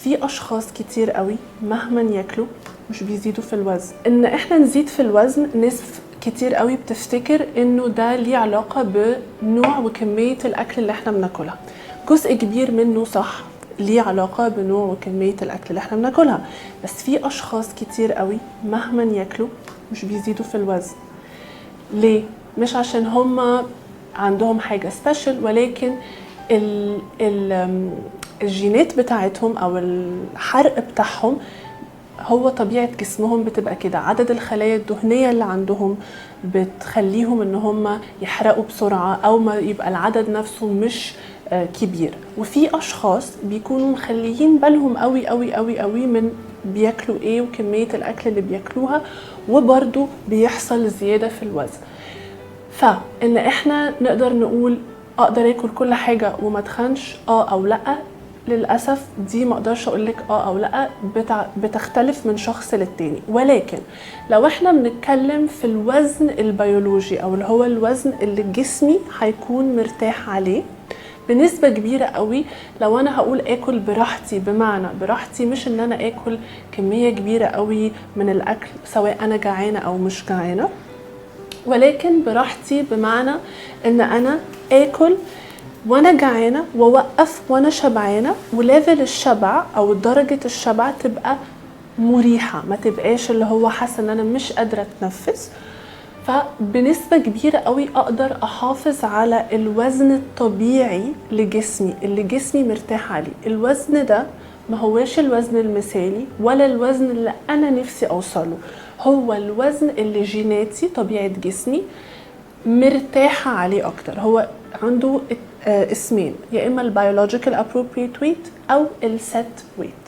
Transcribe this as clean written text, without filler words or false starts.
في اشخاص كتير قوي مهما ياكلوا مش بيزيدوا في الوزن. ان احنا نزيد في الوزن ناس كتير قوي بتفتكر انه ده ليه علاقة بنوع وكمية الاكل اللي احنا بناكلها. جزء كبير منه صح، ليه علاقة بنوع وكمية الاكل اللي احنا بناكلها، بس في اشخاص كتير قوي مهما ياكلوا مش بيزيدوا في الوزن. ليه؟ مش عشان هما عندهم حاجة سبيشال، ولكن الجينات بتاعتهم او الحرق بتاعهم هو طبيعة جسمهم بتبقى كده. عدد الخلايا الدهنية اللي عندهم بتخليهم ان هم يحرقوا بسرعة، او ما يبقى العدد نفسه مش كبير. وفي اشخاص بيكونوا مخليين بالهم قوي قوي قوي قوي من بياكلوا ايه وكمية الاكل اللي بياكلوها، وبرضو بيحصل زيادة في الوزن. فان احنا نقدر نقول اقدر اكل كل حاجة وما تخنش او لا، للأسف دي ما اقدرش اقولك او لا، بتختلف من شخص للتاني. ولكن لو احنا بنتكلم في الوزن البيولوجي او اللي هو الوزن اللي جسمي هيكون مرتاح عليه بنسبة كبيرة قوي، لو انا هقول اكل براحتي، بمعنى براحتي مش ان انا اكل كمية كبيرة قوي من الاكل سواء انا جعانة او مش جعانة، ولكن براحتي بمعنى ان انا اكل وانا جعانه واوقف وانا شبعانه، وليفل الشبع او درجه الشبع تبقى مريحه، ما تبقاش اللي هو حاسه ان انا مش قادره اتنفس. فبنسبه كبيره قوي اقدر احافظ على الوزن الطبيعي لجسمي اللي جسمي مرتاح عليه. الوزن ده ما هواش الوزن المثالي ولا الوزن اللي انا نفسي اوصله، هو الوزن اللي جيناتي طبيعه جسمي مرتاحه عليه اكتر. هو عنده اسمين، يا اما البيولوجيكال appropriate weight او الset weight.